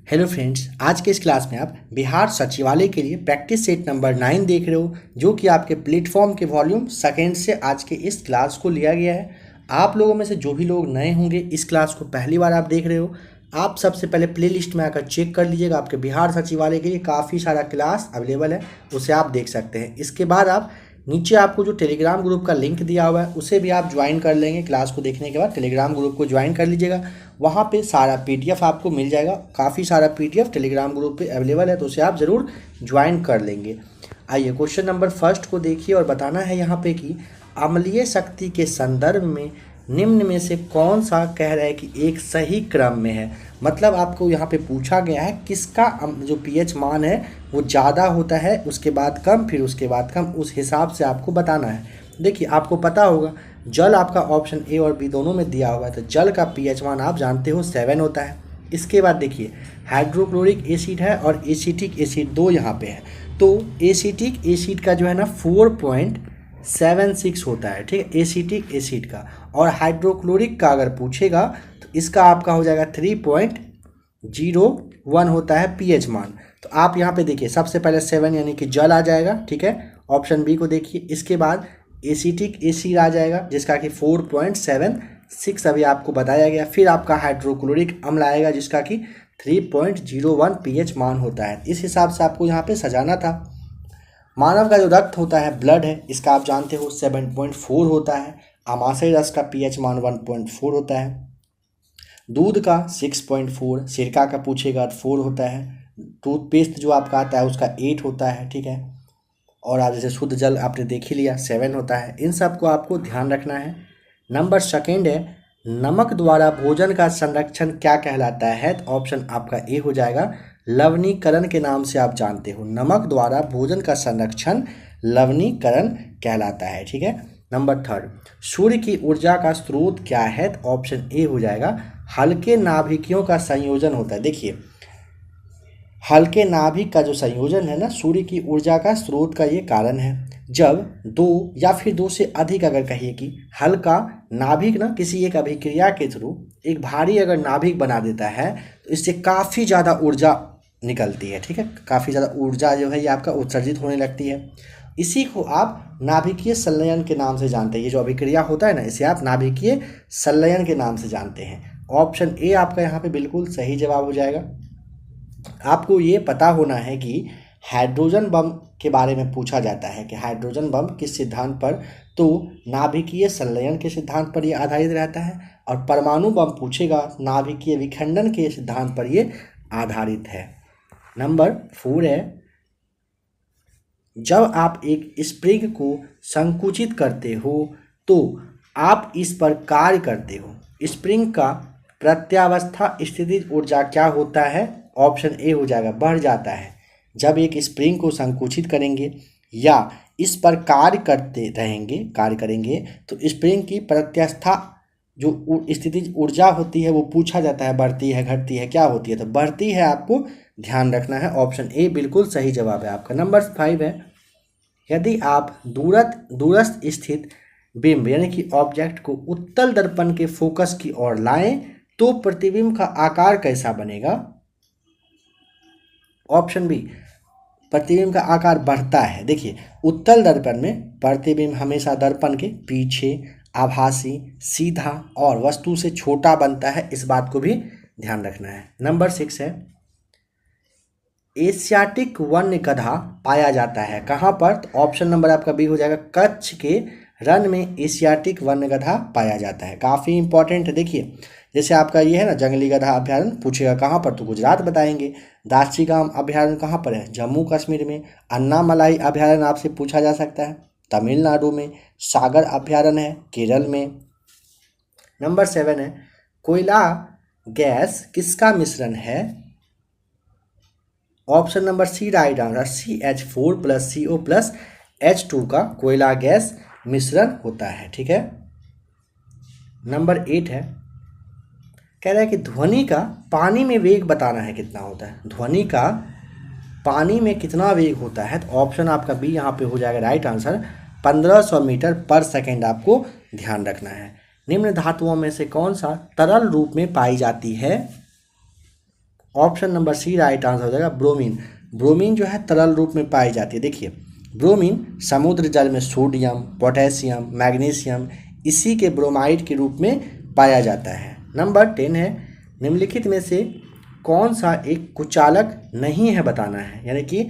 Hello friends, आज के इस क्लास में आप बिहार सचिवालय के लिए प्रैक्टिस सेट नंबर 9 देख रहे हो, जो कि आपके प्लेटफॉर्म के वॉल्यूम सेकेंड से आज के इस क्लास को लिया गया है। आप लोगों में से जो भी लोग नए होंगे, इस क्लास को पहली बार आप देख रहे हो, आप सबसे पहले प्लेलिस्ट में आकर चेक कर लीजिएगा। आपके बिहार सचिवालय के लिए काफ़ी सारा क्लास अवेलेबल है, उसे आप देख सकते हैं। इसके बाद आप नीचे आपको जो टेलीग्राम ग्रुप का लिंक दिया हुआ है, उसे भी आप ज्वाइन कर लेंगे। क्लास को देखने के बाद टेलीग्राम ग्रुप को ज्वाइन कर लीजिएगा, वहाँ पे सारा पीडीएफ आपको मिल जाएगा। काफ़ी सारा पीडीएफ टेलीग्राम ग्रुप पे अवेलेबल है, तो उसे आप ज़रूर ज्वाइन कर लेंगे। आइए क्वेश्चन नंबर फर्स्ट को देखिए और बताना है यहाँ पे कि अम्लीय शक्ति के संदर्भ में निम्न में से कौन सा कह रहा है कि एक सही क्रम में है। मतलब आपको यहाँ पे पूछा गया है किसका जो पीएच मान है वो ज़्यादा होता है, उसके बाद कम, फिर उसके बाद कम, उस हिसाब से आपको बताना है। देखिए, आपको पता होगा जल आपका ऑप्शन ए और बी दोनों में दिया हुआ है, तो जल का पीएच मान आप जानते हो 7 होता है। इसके बाद देखिए, हाइड्रोक्लोरिक एसिड है और एसिटिक एसिड दो यहाँ पे है, तो एसिटिक एसिड का जो है ना 4.76 होता है, ठीक है, एसिटिक एसिड का। और हाइड्रोक्लोरिक का अगर पूछेगा तो इसका आपका हो जाएगा 3.01 होता है पीएच मान। तो आप यहाँ पे देखिए, सबसे पहले 7 यानी कि जल आ जाएगा, ठीक है। ऑप्शन बी को देखिए, इसके बाद एसिटिक एसिड आ जाएगा जिसका कि 4.76 अभी आपको बताया गया। फिर आपका हाइड्रोक्लोरिक अम्ल आएगा जिसका कि 3.01 पीएच मान होता है। इस हिसाब से आपको यहाँ पे सजाना था। मानव का जो रक्त होता है, ब्लड है, इसका आप जानते हो 7.4 होता है। आमाशय रस का पीएच मान 1.4 होता है। दूध का 6.4, सिरका का पूछेगा 4 होता है। टूथपेस्ट जो आपका आता है उसका 8 होता है, ठीक है। और आप जैसे शुद्ध जल आपने देख ही लिया 7 होता है। इन सब को आपको ध्यान रखना है। नंबर सेकेंड है, नमक द्वारा भोजन का संरक्षण क्या कहलाता है। तो ऑप्शन आपका ए हो जाएगा, लवणीकरण के नाम से आप जानते हो। नमक द्वारा भोजन का संरक्षण लवणीकरण कहलाता है, ठीक है। नंबर थर्ड, सूर्य की ऊर्जा का स्रोत क्या है। तो ऑप्शन ए हो जाएगा, हल्के नाभिकियों का संयोजन होता है। देखिए, हल्के नाभिक का जो संयोजन है ना, सूर्य की ऊर्जा का स्रोत का ये कारण है। जब दो या फिर दो से अधिक, अगर कहिए कि हल्का नाभिक ना किसी एक अभिक्रिया के थ्रू एक भारी अगर नाभिक बना देता है, तो इससे काफ़ी ज़्यादा ऊर्जा निकलती है, ठीक है। काफ़ी ज़्यादा ऊर्जा जो है ये आपका उत्सर्जित होने लगती है। इसी को आप नाभिकीय संलयन के नाम से जानते हैं। ये जो अभिक्रिया होता है ना, इसे आप नाभिकीय संलयन के नाम से जानते हैं। ऑप्शन ए आपका यहाँ पे बिल्कुल सही जवाब हो जाएगा। आपको ये पता होना है कि हाइड्रोजन बम के बारे में पूछा जाता है कि हाइड्रोजन बम किस सिद्धांत पर, तो नाभिकीय संलयन के सिद्धांत पर यह आधारित रहता है। और परमाणु बम पूछेगा, नाभिकीय विखंडन के सिद्धांत पर यह आधारित है। नंबर 4 है, जब आप एक स्प्रिंग को संकुचित करते हो तो आप इस पर कार्य करते हो। स्प्रिंग का प्रत्यावस्था स्थितिज ऊर्जा क्या होता है। ऑप्शन ए हो जाएगा, बढ़ जाता है। जब एक स्प्रिंग को संकुचित करेंगे या इस पर कार्य करेंगे तो स्प्रिंग की प्रत्यास्था जो स्थितिज ऊर्जा होती है वो पूछा जाता है, बढ़ती है, घटती है, क्या होती है। तो बढ़ती है, आपको ध्यान रखना है। ऑप्शन ए बिल्कुल सही जवाब है आपका। नंबर 5 है, यदि आप दूरस्थ स्थित बिंब यानी कि ऑब्जेक्ट को उत्तल दर्पण के फोकस की ओर लाएं तो प्रतिबिंब का आकार कैसा बनेगा। ऑप्शन बी, प्रतिबिंब का आकार बढ़ता है। देखिए, उत्तल दर्पण में प्रतिबिंब हमेशा दर्पण के पीछे, आभासी, सीधा और वस्तु से छोटा बनता है। इस बात को भी ध्यान रखना है। नंबर 6 है, एशियाटिक वन्य गधा पाया जाता है कहाँ पर। तो ऑप्शन नंबर आपका बी हो जाएगा, कच्छ के रण में एशियाटिक वन्य गधा पाया जाता है। काफ़ी इंपॉर्टेंट है। देखिए, जैसे आपका ये है ना, जंगली गधा अभ्यारण्य पूछेगा कहाँ पर, तो गुजरात बताएंगे। दासीगाम अभ्यारण्य कहाँ पर है, जम्मू कश्मीर में। अन्नामलाई अभ्यारण्य आपसे पूछा जा सकता है, तमिलनाडु में। सागर अभ्यारण्य है, केरल में। नंबर 7 है, कोयला गैस किसका मिश्रण है। Option number C right answer, CH4 + CO + H2 का कोयला गैस मिश्रण होता है, ठीक है। नंबर 8 है, कह रहा है कि ध्वनि का पानी में वेग बताना है कितना होता है। ध्वनि का पानी में कितना वेग होता है। तो ऑप्शन आपका बी यहाँ पे हो जाएगा राइट आंसर, 1500 मीटर पर सेकेंड आपको ध्यान रखना है। निम्न धातुओं में से कौन सा तरल रूप में पाई जाती है। Option number C right answer हो जाएगा ब्रोमीन। ब्रोमीन जो है तरल रूप में पाई जाती है। देखिए ब्रोमीन समुद्र जल में सोडियम, पोटेशियम, मैग्नीशियम इसी के ब्रोमाइड के रूप में पाया जाता है। नंबर 10 है निम्नलिखित में से कौन सा एक कुचालक नहीं है बताना है, यानी कि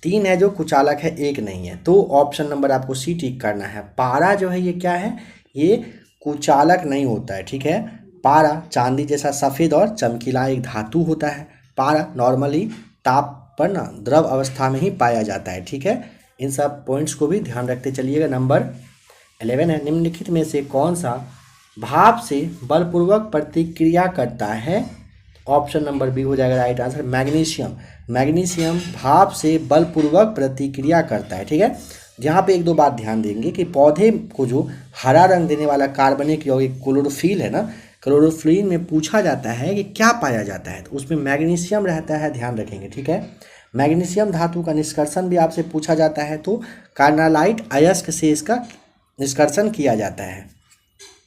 3 है जो कुचालक है, एक नहीं है, तो ऑप्शन नंबर आपको सी टिक करना है। पारा जो है ये क्या है, ये कुचालक नहीं होता है, ठीक है। पारा चांदी जैसा सफ़ेद और चमकीला एक धातु होता है। पारा नॉर्मली ताप पर ना द्रव अवस्था में ही पाया जाता है, ठीक है। इन सब पॉइंट्स को भी ध्यान रखते चलिएगा। नंबर 11 है निम्नलिखित में से कौन सा भाप से बलपूर्वक प्रतिक्रिया करता है। ऑप्शन नंबर बी हो जाएगा राइट आंसर मैग्नीशियम। मैग्नीशियम भाप से बलपूर्वक प्रतिक्रिया करता है, ठीक है। यहाँ पे एक दो बात ध्यान देंगे कि पौधे को जो हरा रंग देने वाला कार्बनिक यौगिक क्लोरोफिल है ना, क्लोरोफिल में पूछा जाता है कि क्या पाया जाता है, तो उसमें मैग्नीशियम रहता है, ध्यान रखेंगे, ठीक है। मैग्नीशियम धातु का निष्कर्षण भी आपसे पूछा जाता है, तो कार्नालाइट अयस्क से इसका निष्कर्षण किया जाता है।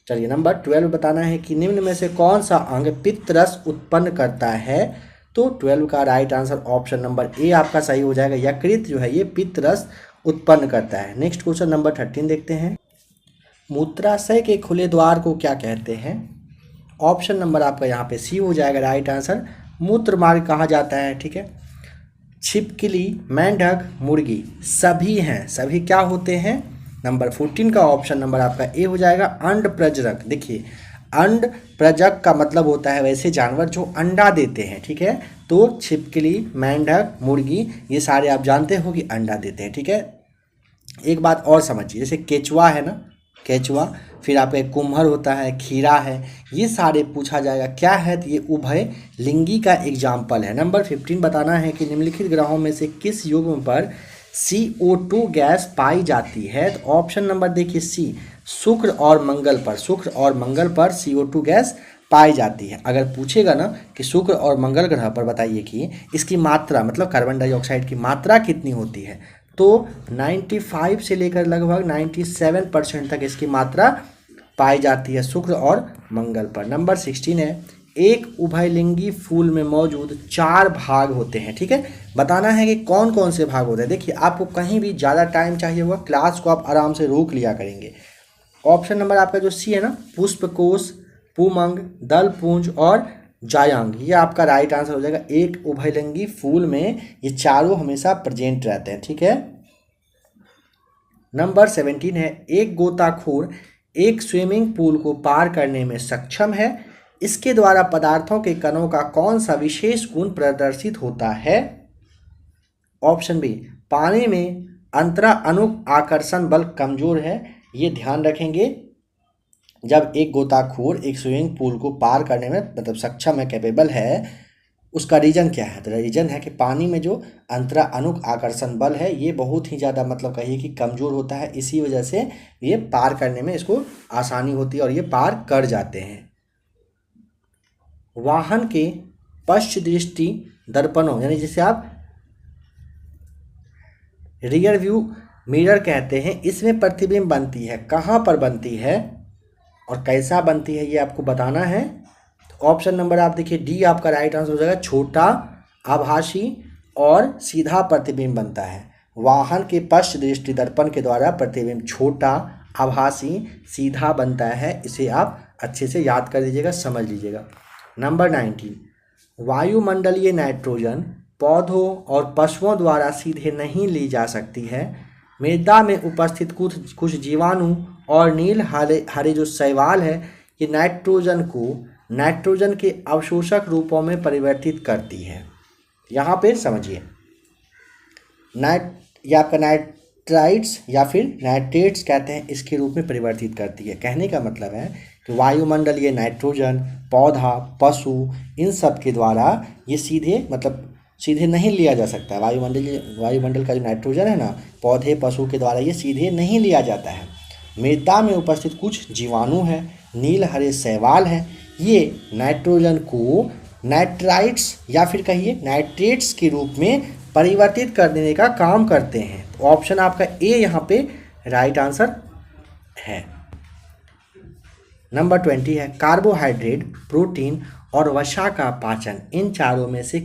चलिए नंबर 12 बताना है कि निम्न में से कौन सा अंग पित्त रस उत्पन्न करता है। तो 12 का right answer option number A आपका सही हो जाएगा। यकृत जो है ये पित्त रस उत्पन्न करता है। नेक्स्ट क्वेश्चन नंबर 13 देखते हैं। मूत्राशय के खुले द्वार को क्या कहते हैं। ऑप्शन नंबर आपका यहाँ पे सी हो जाएगा राइट आंसर, मूत्र मार्ग कहा जाता है, ठीक है। छिपकली, मेंढक, मुर्गी सभी हैं, सभी क्या होते हैं। नंबर 14 का ऑप्शन नंबर आपका ए हो जाएगा अंड प्रजनक। देखिए अंड प्रजनक का मतलब होता है वैसे जानवर जो अंडा देते हैं, ठीक है। तो छिपकली, मेंढक, मुर्गी ये सारे आप जानते हो कि अंडा देते हैं, ठीक है। एक बात और समझिए, जैसे केचुआ है ना, केचुआ, फिर आपका कुम्हर होता है, खीरा है, ये सारे पूछा जाएगा क्या है, तो ये उभय लिंगी का एग्जाम्पल है। नंबर 15 बताना है कि निम्नलिखित ग्रहों में से किस युग्म पर CO2 गैस पाई जाती है। तो ऑप्शन नंबर देखिए सी, शुक्र और मंगल पर, शुक्र और मंगल पर CO2 गैस पाई जाती है। अगर पूछेगा ना कि शुक्र और मंगल ग्रह पर बताइए कि इसकी मात्रा मतलब कार्बन डाइऑक्साइड की मात्रा कितनी होती है, तो 95 से लेकर लगभग 97% तक इसकी मात्रा पाई जाती है शुक्र और मंगल पर। नंबर 16 है एक उभयलिंगी फूल में मौजूद 4 भाग होते हैं, ठीक है। बताना है कि कौन कौन से भाग होते हैं। देखिए आपको कहीं भी ज़्यादा टाइम चाहिए होगा, क्लास को आप आराम से रोक लिया करेंगे। ऑप्शन नंबर आपका जो सी है ना, पुष्पकोश, पुमंग, दलपुंज और जायांग, ये आपका राइट आंसर हो जाएगा। एक उभयलिंगी फूल में ये चारों हमेशा प्रेजेंट रहते हैं, ठीक है। नंबर 17 है एक गोताखोर एक स्विमिंग पूल को पार करने में सक्षम है, इसके द्वारा पदार्थों के कणों का कौन सा विशेष गुण प्रदर्शित होता है। ऑप्शन बी पानी में अंतरा अनुक आकर्षण बल कमजोर है। ये ध्यान रखेंगे, जब एक गोताखोर एक स्विमिंग पूल को पार करने में मतलब सक्षम है, कैपेबल है, उसका रीजन क्या है, तो रीजन है कि पानी में जो अंतरा अनुक आकर्षण बल है ये बहुत ही ज़्यादा मतलब कहिए कि कमज़ोर होता है, इसी वजह से ये पार करने में इसको आसानी होती है और ये पार कर जाते हैं। वाहन के पश्च दृष्टि दर्पणों यानी जिसे आप रियर व्यू मिरर कहते हैं, इसमें प्रतिबिंब बनती है, कहाँ पर बनती है और कैसा बनती है ये आपको बताना है। तो ऑप्शन नंबर आप देखिए डी आपका राइट आंसर हो जाएगा, छोटा, आभासी और सीधा प्रतिबिंब बनता है। वाहन के पश्च दृष्टि दर्पण के द्वारा प्रतिबिंब छोटा, आभासी, सीधा बनता है। इसे आप अच्छे से याद कर लीजिएगा, समझ लीजिएगा। नंबर 19 वायुमंडलीय नाइट्रोजन पौधों और पशुओं द्वारा सीधे नहीं ली जा सकती है। मृदा में उपस्थित कुछ जीवाणु और नील हरे जो शैवाल है ये नाइट्रोजन के अवशोषक रूपों में परिवर्तित करती है। यहाँ पे समझिए ये आपका नाइट्राइट्स या फिर नाइट्रेट्स कहते हैं, इसके रूप में परिवर्तित करती है। कहने का मतलब है कि वायुमंडलीय नाइट्रोजन पौधा, पशु इन सब के द्वारा ये सीधे नहीं लिया जा सकता है। वायुमंडल का जो नाइट्रोजन है ना, पौधे पशु के द्वारा ये सीधे नहीं लिया जाता है। मृदा में उपस्थित कुछ जीवाणु हैं, नील हरे शैवाल हैं, ये नाइट्रोजन को नाइट्राइट्स या फिर कहिए नाइट्रेट्स के रूप में परिवर्तित कर देने का काम करते हैं। तो ऑप्शन आपका ए यहाँ पे राइट आंसर है। नंबर 20 है कार्बोहाइड्रेट, प्रोटीन और वसा का पाचन, इन चारों में से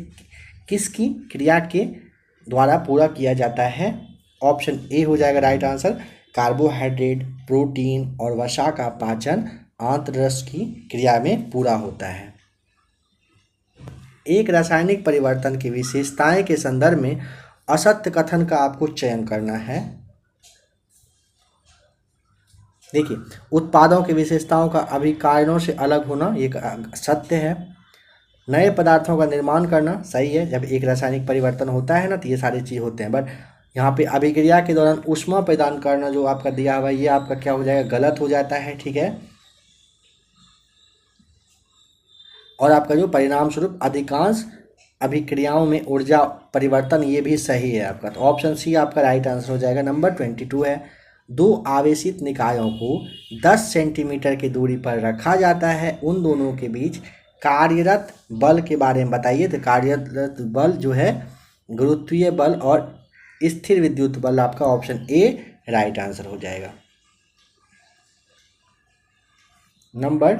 किसकी क्रिया के द्वारा पूरा किया जाता है? ऑप्शन ए हो जाएगा राइट आंसर। कार्बोहाइड्रेट, प्रोटीन और वसा का पाचन आंतररस की क्रिया में पूरा होता है। एक रासायनिक परिवर्तन की विशेषताएं के संदर्भ में असत्य कथन का आपको चयन करना है। देखिए, उत्पादों की विशेषताओं का अभिकारणों से अलग होना ये सत्य है। नए पदार्थों का निर्माण करना सही है। जब एक रासायनिक परिवर्तन होता है ना तो ये सारी चीज़ होते हैं। बट यहाँ पे अभिक्रिया के दौरान ऊष्मा प्रदान करना जो आपका दिया हुआ है ये आपका क्या हो जाएगा? गलत हो जाता है। ठीक है, और आपका जो परिणाम स्वरूप अधिकांश अभिक्रियाओं में ऊर्जा परिवर्तन ये भी सही है आपका। तो ऑप्शन सी आपका राइट आंसर हो जाएगा। नंबर 22 है, दो आवेशित निकायों को 10 सेंटीमीटर की दूरी पर रखा जाता है, उन दोनों के बीच कार्यरत बल के बारे में बताइए। तो कार्यरत बल जो है गुरुत्वीय बल और स्थिर विद्युत बल, आपका ऑप्शन ए राइट आंसर हो जाएगा। नंबर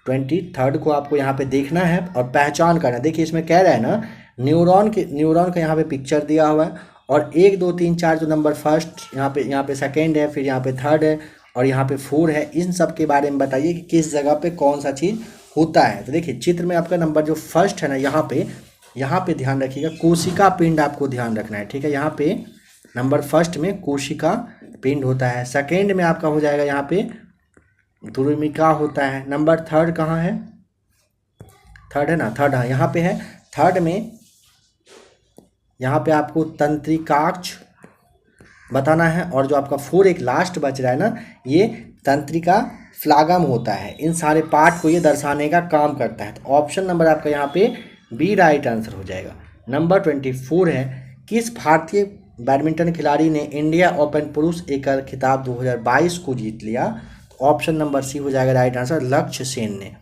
23 को आपको यहाँ पे देखना है और पहचान करना है। देखिए इसमें कह रहा है ना, न्यूरॉन का यहाँ पे पिक्चर दिया हुआ है और 1 2 3 4 जो नंबर फर्स्ट यहाँ पे सेकेंड है, फिर यहाँ पे थर्ड है और यहाँ पे 4 है, इन सब के बारे में बताइए कि किस जगह पे कौन सा चीज़ होता है। तो देखिए चित्र में आपका नंबर जो फर्स्ट है ना, यहाँ पे ध्यान रखिएगा, कोशिका पिंड आपको ध्यान रखना है। ठीक है, यहाँ पे नंबर फर्स्ट में कोशिका पिंड होता है। सेकेंड में आपका हो जाएगा यहाँ पे ध्रुमिका होता है। नंबर थर्ड कहाँ है? थर्ड है ना, थर्ड हाँ यहाँ पे है। थर्ड में यहाँ पे आपको तंत्रिकाक्ष बताना है और जो आपका 4 एक लास्ट बच रहा है ना, ये तंत्रिका फ्लागम होता है। इन सारे पार्ट को ये दर्शाने का काम करता है। तो ऑप्शन नंबर आपका यहाँ पे बी राइट आंसर हो जाएगा। नंबर 24 है, किस भारतीय बैडमिंटन खिलाड़ी ने इंडिया ओपन पुरुष एकल खिताब 2022 को जीत लिया? ऑप्शन नंबर सी हो जाएगा राइट आंसर, लक्ष्य सेन ने।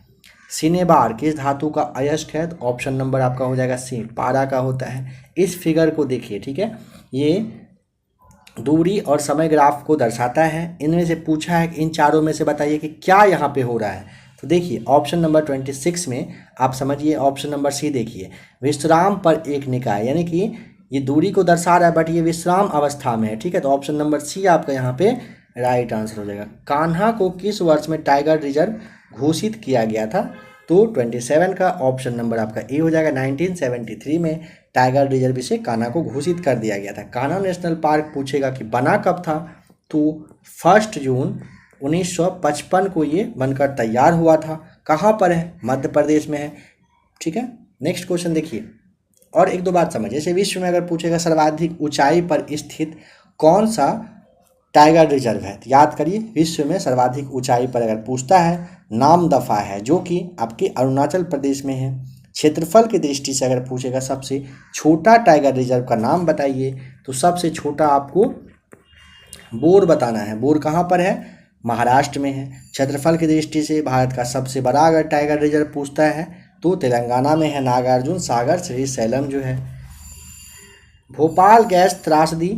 सिनेबार किस धातु का अयस्क है? तो ऑप्शन नंबर आपका हो जाएगा सी, पारा का होता है। इस फिगर को देखिए, ठीक है, ये दूरी और समय ग्राफ को दर्शाता है। इनमें से पूछा है कि इन चारों में से बताइए कि क्या यहाँ पे हो रहा है। तो देखिए ऑप्शन नंबर 26 में आप समझिए, ऑप्शन नंबर सी देखिए, विश्राम पर एक निकाय, यानी कि ये दूरी को दर्शा रहा है बट ये विश्राम अवस्था में है। ठीक है, तो ऑप्शन नंबर सी आपका यहाँ पे राइट आंसर हो जाएगा। कान्हा को किस वर्ष में टाइगर रिजर्व घोषित किया गया था? तो 27 का ऑप्शन नंबर आपका ए हो जाएगा। 1973 में टाइगर रिजर्व से कान्हा को घोषित कर दिया गया था। कान्हा नेशनल पार्क पूछेगा कि बना कब था, तो 1 जून 1955 को ये बनकर तैयार हुआ था। कहाँ पर है? मध्य प्रदेश में है। ठीक है, नेक्स्ट क्वेश्चन देखिए, और एक दो बात समझिए। जैसे विश्व में अगर पूछेगा सर्वाधिक ऊंचाई पर स्थित कौन सा टाइगर रिजर्व है, तो याद करिए विश्व में सर्वाधिक ऊंचाई पर अगर पूछता है, नामदफा है जो कि आपके अरुणाचल प्रदेश में है। क्षेत्रफल की दृष्टि से अगर पूछेगा सबसे छोटा टाइगर रिजर्व का नाम बताइए, तो सबसे छोटा आपको बोर बताना है। बोर कहाँ पर है? महाराष्ट्र में है। क्षेत्रफल की दृष्टि से भारत का सबसे बड़ा अगर टाइगर रिजर्व पूछता है तो तेलंगाना में है, नागार्जुन सागर श्री सैलम जो है। भोपाल गैस त्रासदी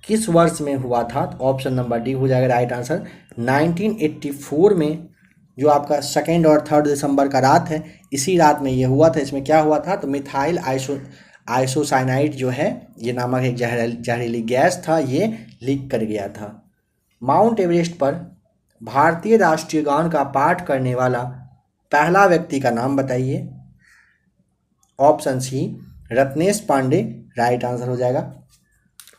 किस वर्ष में हुआ था? तो ऑप्शन नंबर डी हो जाएगा राइट आंसर। 1984 में, जो आपका 2 और 3 दिसंबर का रात है, इसी रात में ये हुआ था। इसमें क्या हुआ था? तो मिथाइल आइसोसाइनाइड जो है, ये नामक एक जहरीली गैस था, ये लीक कर गया था। माउंट एवरेस्ट पर भारतीय राष्ट्रीय गान का पाठ करने वाला पहला व्यक्ति का नाम बताइए। Option C Ratnesh Pandey right answer हो जाएगा।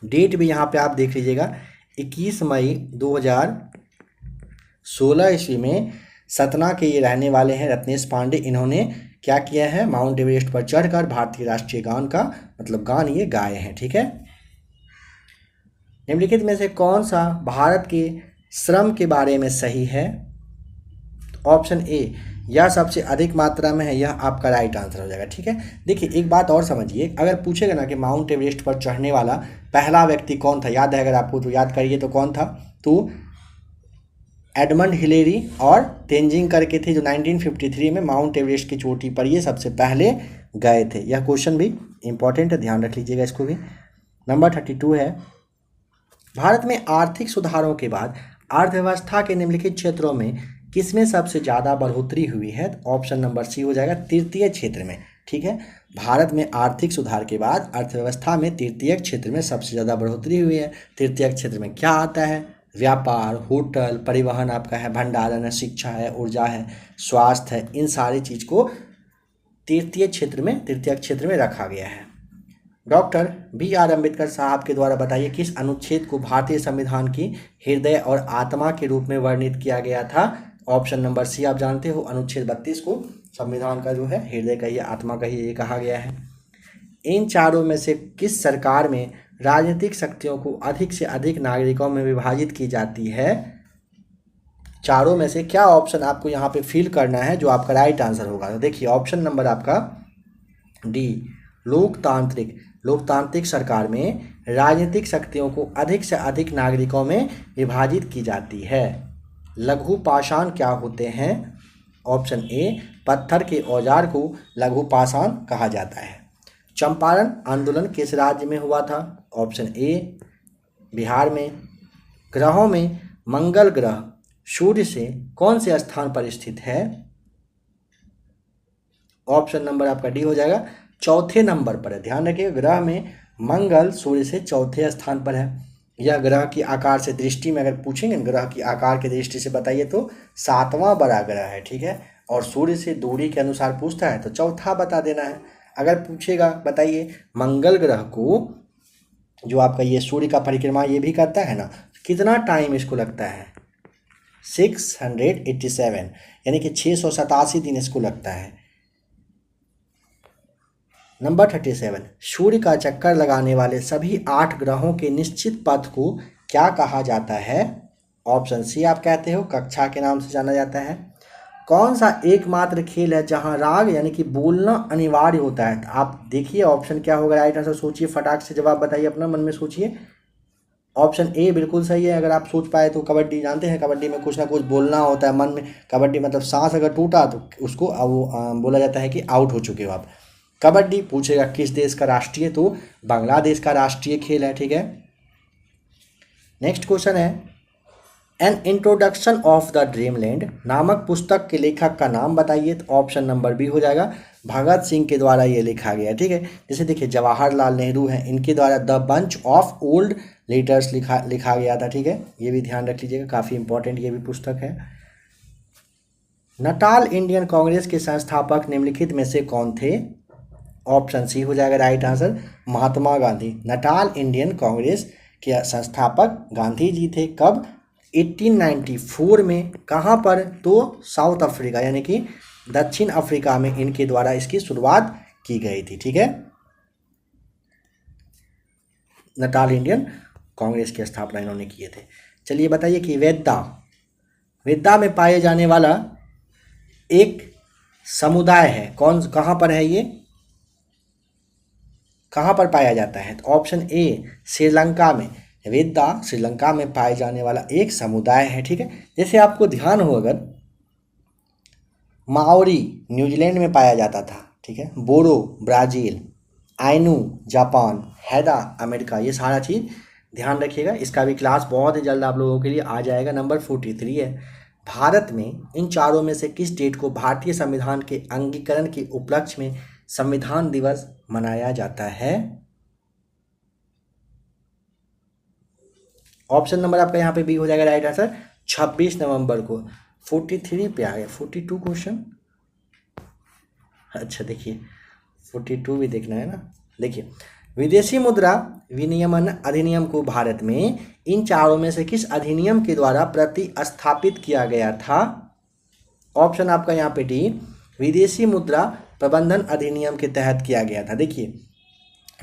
डेट भी यहाँ पे आप देख लीजिएगा, 21 मई 2016 ईस्वी में सतना के ये रहने वाले हैं रत्नेश पांडे। इन्होंने क्या किया है? माउंट एवरेस्ट पर चढ़कर भारतीय राष्ट्रीय गान का मतलब गान ये गाए हैं। ठीक है, निम्नलिखित में से कौन सा भारत के श्रम के बारे में सही है? ऑप्शन ए, यह सबसे अधिक मात्रा में है, यह आपका राइट आंसर हो जाएगा। ठीक है, देखिए एक बात और समझिए, अगर पूछेगा ना कि माउंट एवरेस्ट पर चढ़ने वाला पहला व्यक्ति कौन था, याद है अगर आपको तो याद करिए तो कौन था? तो एडमंड हिलेरी और तेंजिंग करके थे, जो 1953 में माउंट एवरेस्ट की चोटी पर ये सबसे पहले गए थे। यह क्वेश्चन भी इंपॉर्टेंट है, ध्यान रख लीजिएगा इसको भी। नंबर 32 है, भारत में आर्थिक सुधारों के बाद अर्थव्यवस्था के निम्नलिखित क्षेत्रों में किसमें सबसे ज़्यादा बढ़ोतरी हुई है? ऑप्शन नंबर सी हो जाएगा तृतीय क्षेत्र में। ठीक है, भारत में आर्थिक सुधार के बाद अर्थव्यवस्था में तृतीय क्षेत्र में सबसे ज़्यादा बढ़ोतरी हुई है। तृतीय क्षेत्र में क्या आता है? व्यापार, होटल, परिवहन आपका है, भंडारण है, शिक्षा है, ऊर्जा है, स्वास्थ्य है, इन सारी चीज़ को तृतीय क्षेत्र में रखा गया है। डॉक्टर बी आर अम्बेडकर साहब के द्वारा बताइए किस अनुच्छेद को भारतीय संविधान की हृदय और आत्मा के रूप में वर्णित किया गया था? ऑप्शन नंबर सी आप जानते हो, अनुच्छेद 32 को संविधान का जो है हृदय का ही, आत्मा का ही ये कहा गया है। इन चारों में से किस सरकार में राजनीतिक शक्तियों को अधिक से अधिक नागरिकों में विभाजित की जाती है? चारों में से क्या ऑप्शन आपको यहाँ पे फिल करना है जो आपका राइट आंसर होगा? तो देखिए ऑप्शन नंबर आपका डी, लोकतांत्रिक सरकार में राजनीतिक शक्तियों को अधिक से अधिक नागरिकों में विभाजित की जाती है। लघु पाषाण क्या होते हैं? ऑप्शन ए, पत्थर के औजार को लघु पाषाण कहा जाता है। चंपारण आंदोलन किस राज्य में हुआ था? ऑप्शन ए, बिहार में। ग्रहों में मंगल ग्रह सूर्य से कौन से स्थान पर स्थित है? ऑप्शन नंबर आपका डी हो जाएगा, चौथे नंबर पर है। ध्यान रखिए, ग्रह में मंगल सूर्य से चौथे स्थान पर है। यह ग्रह की आकार से दृष्टि में अगर पूछेंगे, ग्रह की आकार की दृष्टि से बताइए तो 7वां बड़ा ग्रह है। ठीक है, और सूर्य से दूरी के अनुसार पूछता है तो चौथा बता देना है। अगर पूछेगा बताइए मंगल ग्रह को जो आपका ये सूर्य का परिक्रमा ये भी करता है ना, कितना टाइम इसको लगता है? 687 यानी कि 687 दिन इसको लगता है। नंबर 37, सूर्य का चक्कर लगाने वाले सभी 8 ग्रहों के निश्चित पथ को क्या कहा जाता है? ऑप्शन सी आप कहते हो, कक्षा के नाम से जाना जाता है। कौन सा एकमात्र खेल है जहां राग यानी कि बोलना अनिवार्य होता है? आप देखिए ऑप्शन क्या होगा, राइट आंसर सोचिए, फटाक से जवाब बताइए, अपना मन में सोचिए। ऑप्शन ए बिल्कुल सही है। अगर आप सोच पाए तो कबड्डी जानते हैं, कबड्डी में कुछ ना कुछ बोलना होता है मन में। कबड्डी मतलब सांस अगर टूटा तो उसको बोला जाता है कि आउट हो चुके हो आप। कबड्डी पूछेगा किस देश का राष्ट्रीय, तो बांग्लादेश का राष्ट्रीय खेल है। ठीक है, नेक्स्ट क्वेश्चन है, an introduction of the dreamland नामक पुस्तक के लेखक का नाम बताइए। तो ऑप्शन नंबर बी हो जाएगा, भगत सिंह के द्वारा ये लिखा गया। ठीक है, जैसे देखिए जवाहरलाल नेहरू हैं, इनके द्वारा the bunch of old letters लिखा गया था। ठीक है, ये भी ध्यान रख लीजिएगा, काफ़ी इंपॉर्टेंट ये भी पुस्तक है। नटाल इंडियन कांग्रेस के संस्थापक निम्नलिखित में से कौन थे? ऑप्शन सी हो जाएगा right answer, Mahatma Gandhi. Natal Indian Congress के संस्थापक गांधी जी थे। कब? 1894 में। कहाँ पर? तो साउथ अफ्रीका यानी कि दक्षिण अफ्रीका में इनके द्वारा इसकी शुरुआत की गई थी। ठीक है, नटाल इंडियन कांग्रेस की स्थापना इन्होंने किए थे। चलिए बताइए कि वेदा में पाए जाने वाला एक समुदाय है, कहाँ पर है ये, कहाँ पर पाया जाता है? तो ऑप्शन ए, श्रीलंका में। वेदा श्रीलंका में पाए जाने वाला एक समुदाय है। ठीक है, जैसे आपको ध्यान हो अगर, माओरी न्यूजीलैंड में पाया जाता था। ठीक है, बोरो ब्राज़ील, आइनू जापान, हैदा अमेरिका, ये सारा चीज़ ध्यान रखिएगा। इसका भी क्लास बहुत ही जल्द आप लोगों के लिए आ जाएगा। नंबर 43 है, भारत में इन चारों में से किस डेट को भारतीय संविधान के अंगीकरण के उपलक्ष्य में संविधान दिवस मनाया जाता है? ऑप्शन नंबर आपका यहाँ पे बी हो जाएगा राइट आंसर, 26 नवंबर को। 43 पे आ गया, 42 क्वेश्चन। अच्छा देखिए 42 भी देखना है ना। देखिए, विदेशी मुद्रा विनियमन अधिनियम को भारत में इन चारों में से किस अधिनियम के द्वारा प्रतिस्थापित किया गया था? ऑप्शन आपका यहाँ पे डी, विदेशी मुद्रा प्रबंधन अधिनियम के तहत किया गया था। देखिए,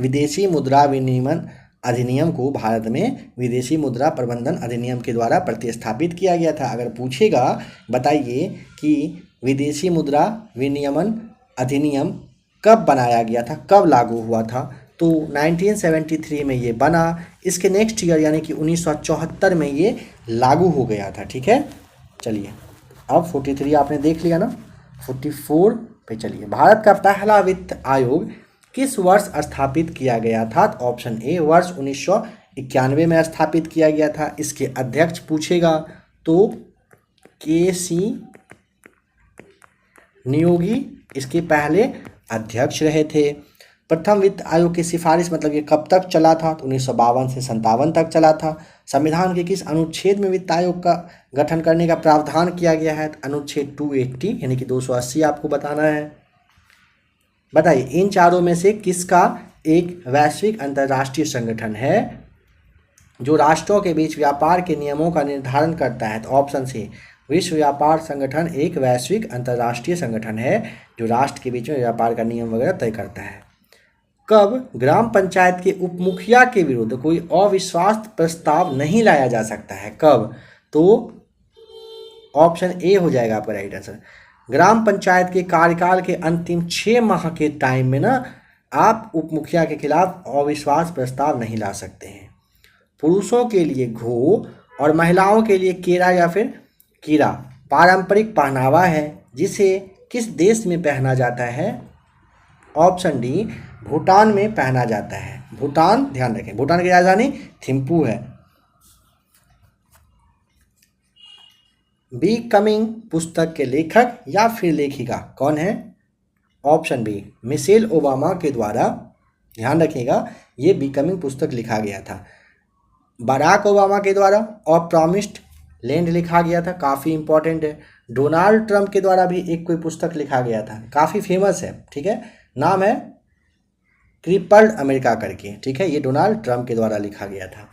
विदेशी मुद्रा विनियमन अधिनियम को भारत में विदेशी मुद्रा प्रबंधन अधिनियम के द्वारा प्रतिस्थापित किया गया था। अगर पूछेगा बताइए कि विदेशी मुद्रा विनियमन अधिनियम कब बनाया गया था, कब लागू हुआ था, तो 1973 में ये बना। इसके नेक्स्ट ईयर यानी कि 1974 में ये लागू हो गया था। ठीक है, चलिए अब 43 आपने देख लिया ना, 44 पे चलिए। भारत का पहला वित्त आयोग किस वर्ष स्थापित किया गया था? तो ऑप्शन ए, वर्ष 1991 में स्थापित किया गया था। इसके अध्यक्ष पूछेगा तो के.सी. नियोगी इसके पहले अध्यक्ष रहे थे। प्रथम वित्त आयोग की सिफारिश मतलब ये कब तक चला था, तो 1952 से 57 तक चला था। संविधान के किस अनुच्छेद में वित्त आयोग का गठन करने का प्रावधान किया गया है, तो अनुच्छेद 280 यानी कि 280 आपको बताना है। बताइए इन चारों में से किसका एक वैश्विक अंतर्राष्ट्रीय संगठन है जो राष्ट्रों के बीच व्यापार के नियमों का निर्धारण करता है, तो ऑप्शन सी विश्व व्यापार संगठन एक वैश्विक अंतर्राष्ट्रीय संगठन है जो राष्ट्र के बीच में व्यापार का नियम वगैरह तय करता है। कब ग्राम पंचायत के उप मुखिया के विरुद्ध कोई अविश्वास प्रस्ताव नहीं लाया जा सकता है, कब, तो ऑप्शन ए हो जाएगा आपका राइट आंसर। ग्राम पंचायत के कार्यकाल के अंतिम 6 माह के टाइम में ना आप उप मुखिया के खिलाफ अविश्वास प्रस्ताव नहीं ला सकते हैं। पुरुषों के लिए घो और महिलाओं के लिए केरा या फिर कीरा पारंपरिक पहनावा है जिसे किस देश में पहना जाता है, ऑप्शन डी भूटान में पहना जाता है। भूटान, ध्यान रखें भूटान की राजधानी थिम्पू है। बी कमिंग पुस्तक के लेखक या फिर लेखिका कौन है, ऑप्शन बी मिशेल ओबामा के द्वारा, ध्यान रखिएगा ये बी कमिंग पुस्तक लिखा गया था। बराक ओबामा के द्वारा और प्रॉमिस्ड लैंड लिखा गया था, काफ़ी इंपॉर्टेंट है। डोनाल्ड ट्रंप के द्वारा भी एक कोई पुस्तक लिखा गया था, काफ़ी फेमस है, ठीक है, नाम है क्रिपल्ड अमेरिका करके, ठीक है, ये डोनाल्ड ट्रंप के द्वारा लिखा गया था।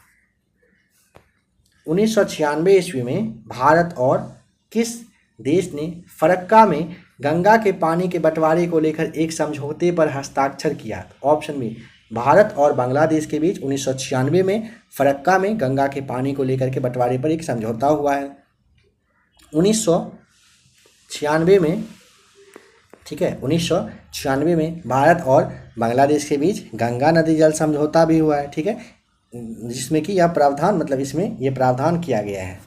1996 ईस्वी में भारत और किस देश ने फरक्का में गंगा के पानी के बंटवारे को लेकर एक समझौते पर हस्ताक्षर किया, ऑप्शन बी भारत और बांग्लादेश के बीच 1996 में फरक्का में गंगा के पानी को लेकर के बंटवारे पर एक समझौता हुआ है। 1996 में, ठीक है, 1996 में भारत और बांग्लादेश के बीच गंगा नदी जल समझौता भी हुआ है, ठीक है, जिसमें कि यह प्रावधान मतलब इसमें यह प्रावधान किया गया है।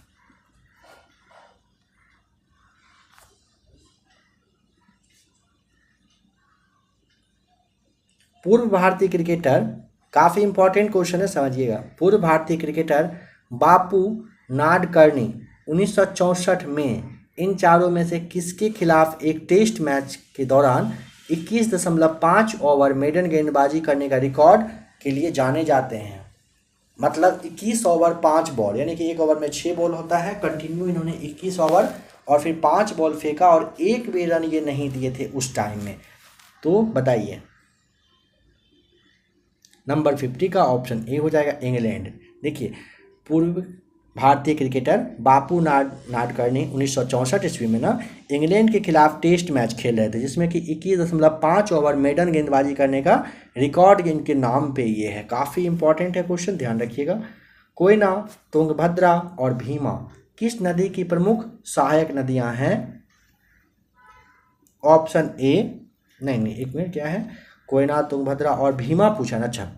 पूर्व भारतीय क्रिकेटर, काफ़ी इंपॉर्टेंट क्वेश्चन है, समझिएगा। पूर्व भारतीय क्रिकेटर बापू नाडकर्णी 1964 में इन चारों में से किसके खिलाफ एक टेस्ट मैच के दौरान 21.5 ओवर मेडन गेंदबाजी करने का रिकॉर्ड के लिए जाने जाते हैं। मतलब 21 ओवर 5 बॉल, यानी कि एक ओवर में 6 बॉल होता है, कंटिन्यू इन्होंने 21 ओवर और फिर 5 बॉल फेंका और एक भी रन ये नहीं दिए थे उस टाइम में, तो बताइए। नंबर 50 का ऑप्शन ए हो जाएगा इंग्लैंड। देखिए पूर्व भारतीय क्रिकेटर बापू नाडकर्णी 1964 ईस्वी में ना इंग्लैंड के खिलाफ टेस्ट मैच खेल रहे थे जिसमें कि 21.5 ओवर मेडन गेंदबाजी करने का रिकॉर्ड इनके नाम पे ये है। काफ़ी इंपॉर्टेंट है क्वेश्चन, ध्यान रखिएगा। कोयना, तुंगभद्रा और भीमा किस नदी की प्रमुख सहायक नदियां हैं, ऑप्शन ए, नहीं एक मिनट, क्या है, कोयना, तुंगभद्रा और भीमा पूछा ना, अच्छा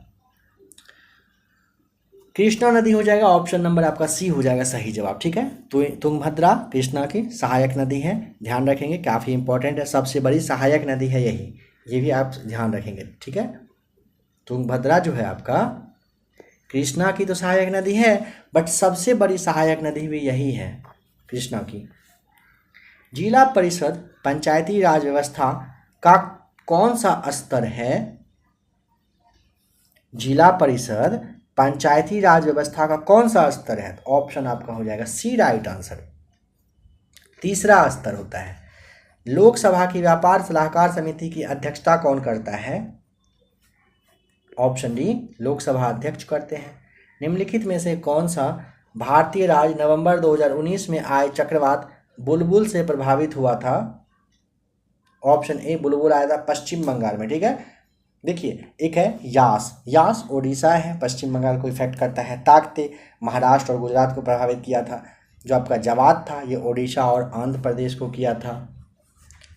कृष्णा नदी हो जाएगा, ऑप्शन नंबर आपका सी हो जाएगा सही जवाब, ठीक है। तो तुंगभद्रा कृष्णा की सहायक नदी है, ध्यान रखेंगे, काफ़ी इंपॉर्टेंट है, सबसे बड़ी सहायक नदी है यही, ये भी आप ध्यान रखेंगे, ठीक है। तुंगभद्रा जो है आपका कृष्णा की तो सहायक नदी है, बट सबसे बड़ी सहायक नदी भी यही है कृष्णा की। जिला परिषद पंचायती राज व्यवस्था का कौन सा स्तर है, जिला परिषद पंचायती राज व्यवस्था का कौन सा स्तर है, ऑप्शन आपका हो जाएगा सी राइट आंसर, तीसरा स्तर होता है। लोकसभा की व्यापार सलाहकार समिति की अध्यक्षता कौन करता है, ऑप्शन डी लोकसभा अध्यक्ष करते हैं। निम्नलिखित में से कौन सा भारतीय राज्य नवंबर 2019 में आए चक्रवात बुलबुल से प्रभावित हुआ था, ऑप्शन ए बुलबुल आया था पश्चिम बंगाल में, ठीक है। देखिए एक है यास ओडिशा है, पश्चिम बंगाल को इफेक्ट करता है। ताकते महाराष्ट्र और गुजरात को प्रभावित किया था। जो आपका जवाद था ये ओडिशा और आंध्र प्रदेश को किया था।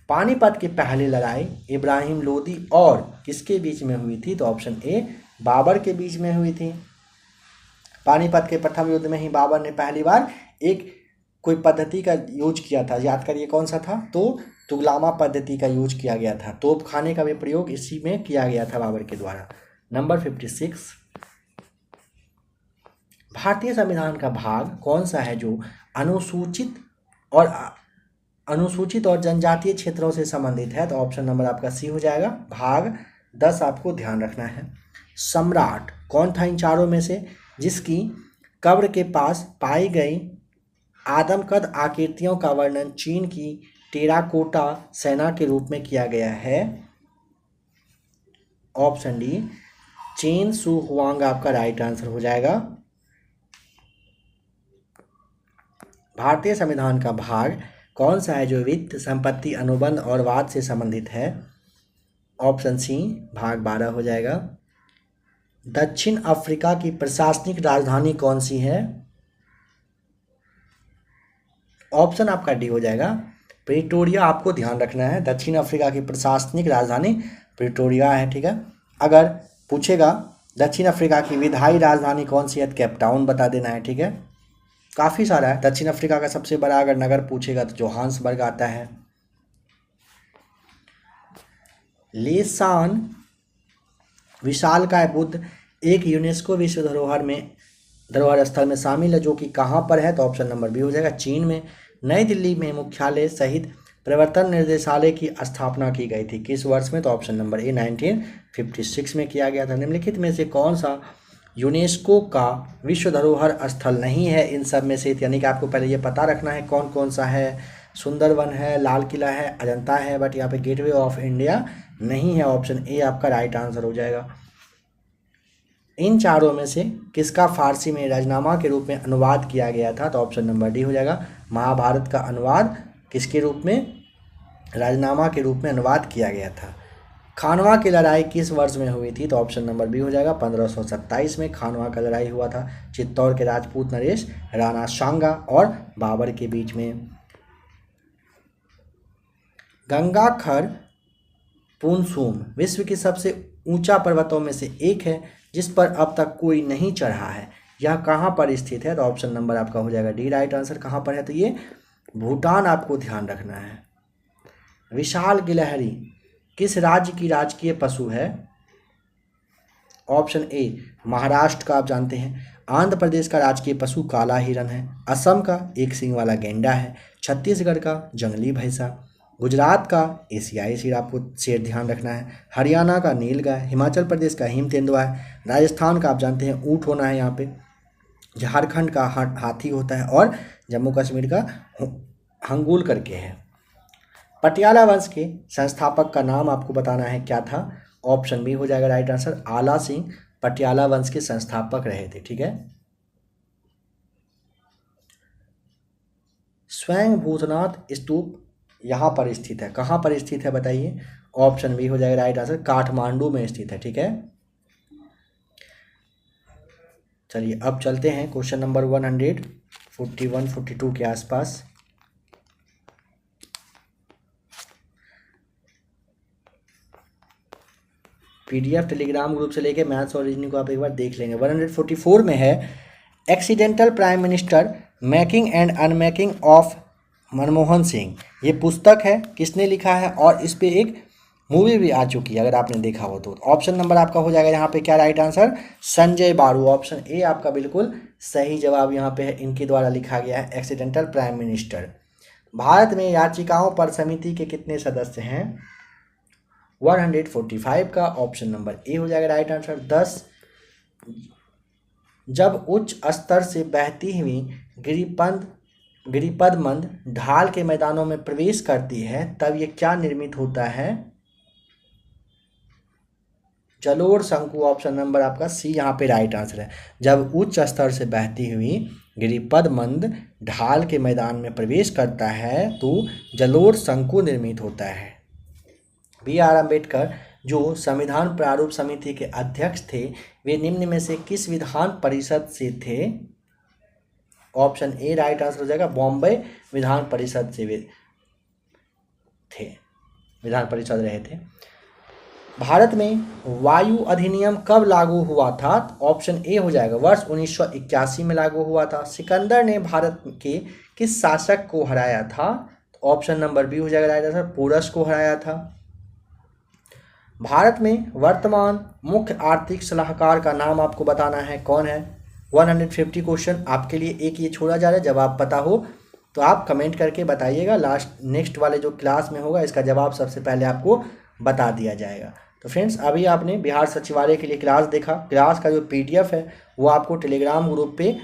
पानीपत की पहली लड़ाई इब्राहिम लोदी और किसके बीच में हुई थी, तो ऑप्शन ए बाबर के बीच में हुई थी। पानीपत के प्रथम युद्ध में ही बाबर ने पहली बार एक कोई पद्धति का यूज किया था, याद करिए कौन सा था, तो तुगलामा पद्धति का यूज किया गया था। तोप खाने का भी प्रयोग इसी में किया गया था बाबर के द्वारा। नंबर 56, भारतीय संविधान का भाग कौन सा है जो अनुसूचित और अनुसूचित और जनजातीय क्षेत्रों से संबंधित है, तो ऑप्शन नंबर आपका सी हो जाएगा। भाग 10 आपको ध्यान रखना है। सम्राट कौन था इन चारों में से जिसकी कब्र के पास पाई गई आदमकद आकृतियों का वर्णन चीन की टेराकोटा सेना के रूप में किया गया है? ऑप्शन डी चेन सू हुआंग आपका राइट आंसर हो जाएगा। भारतीय संविधान का भाग कौन सा है जो वित्त, संपत्ति, अनुबंध और वाद से संबंधित है? ऑप्शन सी भाग 12 हो जाएगा। दक्षिण अफ्रीका की प्रशासनिक राजधानी कौन सी है? ऑप्शन आपका डी हो जाएगा प्रिटोरिया। आपको ध्यान रखना है, दक्षिण अफ्रीका की प्रशासनिक राजधानी प्रिटोरिया है, ठीक है। अगर पूछेगा दक्षिण अफ्रीका की विधायी राजधानी कौन सी है, तो केपटाउन बता देना है, ठीक है। काफ़ी सारा है। दक्षिण अफ्रीका का सबसे बड़ा अगर नगर पूछेगा तो जोहान्सबर्ग आता है। लेसान विशालकाय बुद्ध एक यूनेस्को विश्व धरोहर स्थल में शामिल है, जो कि कहाँ पर है? तो ऑप्शन नंबर बी हो जाएगा चीन में। नई दिल्ली में मुख्यालय सहित प्रवर्तन निर्देशालय की स्थापना की गई थी किस वर्ष में? तो ऑप्शन नंबर ए 1956 में किया गया था। निम्नलिखित में से कौन सा यूनेस्को का विश्व धरोहर स्थल नहीं है इन सब में से? यानी कि आपको पहले ये पता रखना है कौन कौन सा है। सुंदरवन है, लाल किला है, अजंता है, बट यहाँ पे गेटवे ऑफ इंडिया नहीं है। ऑप्शन ए आपका राइट आंसर हो जाएगा। इन चारों में से किसका फारसी में राजनामा के रूप में अनुवाद किया गया था? तो ऑप्शन नंबर डी हो जाएगा। महाभारत का अनुवाद किसके रूप में? राजनामा के रूप में अनुवाद किया गया था। खानवा की लड़ाई किस वर्ष में हुई थी? तो ऑप्शन नंबर बी हो जाएगा 1527 में खानवा का लड़ाई हुआ था। चित्तौड़ के राजपूत नरेश राणा सांगा और बाबर के बीच में। गंगाखर पुनसुम विश्व की सबसे ऊंचा पर्वतों में से एक है जिस पर अब तक कोई नहीं चढ़ा है। यह कहाँ पर स्थित है? तो ऑप्शन नंबर आपका हो जाएगा डी राइट आंसर। कहाँ पर है? तो ये भूटान आपको ध्यान रखना है। विशाल गिलहरी किस राज्य की राजकीय पशु है? ऑप्शन ए महाराष्ट्र का, आप जानते हैं। आंध्र प्रदेश का राजकीय पशु काला हिरन है। असम का एक सींग वाला गेंडा है। छत्तीसगढ़ का जंगली भैंसा। गुजरात का एशियाई शेर, आपको शेर ध्यान रखना है। हरियाणा का नीलगाय। हिमाचल प्रदेश का हिम तेंदुआ है। राजस्थान का आप जानते हैं ऊँट होना है यहाँ पे। झारखंड का हाथी होता है और जम्मू कश्मीर का हंगुल करके है। पटियाला वंश के संस्थापक का नाम आपको बताना है, क्या था? ऑप्शन बी हो जाएगा राइट आंसर। आला सिंह पटियाला वंश के संस्थापक रहे थे, ठीक है। स्वयं भूतनाथ स्तूप यहाँ पर स्थित है। कहाँ पर स्थित है बताइए? ऑप्शन बी हो जाएगा राइट आंसर। काठमांडू में स्थित है, ठीक है। चलिए अब चलते हैं क्वेश्चन नंबर 141-42 के आसपास। पीडीएफ टेलीग्राम ग्रुप से लेके मैथ्स और रीजनिंग को आप एक बार देख लेंगे। 144 में है accidental prime minister making and unmaking of Manmohan Singh. ये पुस्तक है, किसने लिखा है? और इस पे एक मूवी भी आ चुकी है अगर आपने देखा हो तो। ऑप्शन नंबर आपका हो जाएगा यहाँ पे क्या राइट आंसर? संजय बारू। ऑप्शन ए आपका बिल्कुल सही जवाब यहाँ पे है। इनके द्वारा लिखा गया है एक्सीडेंटल प्राइम मिनिस्टर। भारत में याचिकाओं पर समिति के कितने सदस्य हैं? 145 का। ऑप्शन नंबर ए हो जाएगा राइट आंसर 10। जब उच्च स्तर से बहती हुई गिरिपदमंद ढाल के मैदानों में प्रवेश करती है तब ये क्या निर्मित होता है? जलोढ़ शंकु। ऑप्शन नंबर आपका सी यहाँ पे राइट आंसर है। जब उच्च स्तर से बहती हुई गिरिपदमंद ढाल के मैदान में प्रवेश करता है तो जलोढ़ शंकु निर्मित होता है। बी.आर. अम्बेडकर जो संविधान प्रारूप समिति के अध्यक्ष थे वे निम्न में से किस विधान परिषद से थे? ऑप्शन ए राइट आंसर हो जाएगा। बॉम्बे विधान परिषद से वे थे, विधान परिषद रहे थे। भारत में वायु अधिनियम कब लागू हुआ था? ऑप्शन ए हो जाएगा वर्ष 1981 में लागू हुआ था। सिकंदर ने भारत के किस शासक को हराया था? ऑप्शन नंबर बी हो जाएगा राइट आंसर। पोरस को हराया था। भारत में वर्तमान मुख्य आर्थिक सलाहकार का नाम आपको बताना है, कौन है? 150 क्वेश्चन आपके लिए एक ये छोड़ा जा रहा है, जवाब पता हो तो आप कमेंट करके बताइएगा, नेक्स्ट वाले जो क्लास में होगा इसका जवाब सबसे पहले आपको बता दिया जाएगा। तो फ्रेंड्स, अभी आपने बिहार सचिवालय के लिए क्लास देखा। क्लास का जो PDF है वो आपको टेलीग्राम ग्रुप पे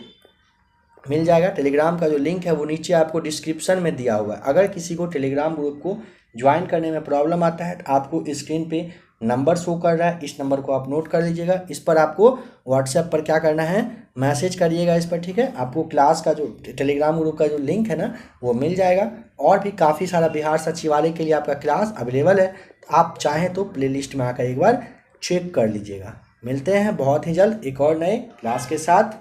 मिल जाएगा। टेलीग्राम का जो लिंक है वो नीचे आपको डिस्क्रिप्शन में दिया हुआ है। अगर किसी को टेलीग्राम ग्रुप को ज्वाइन करने में प्रॉब्लम आता है तो आपको स्क्रीन पे नंबर शो कर रहा है, इस नंबर को आप नोट कर लीजिएगा। इस पर आपको व्हाट्सएप पर क्या करना है, मैसेज करिएगा इस पर, ठीक है। आपको क्लास का जो टेलीग्राम ग्रुप का जो लिंक है ना वो मिल जाएगा। और भी काफ़ी सारा बिहार सचिवालय के लिए आपका क्लास अवेलेबल है, तो आप चाहें तो प्लेलिस्ट में आकर एक बार चेक कर लीजिएगा। मिलते हैं बहुत ही जल्द एक और नए क्लास के साथ।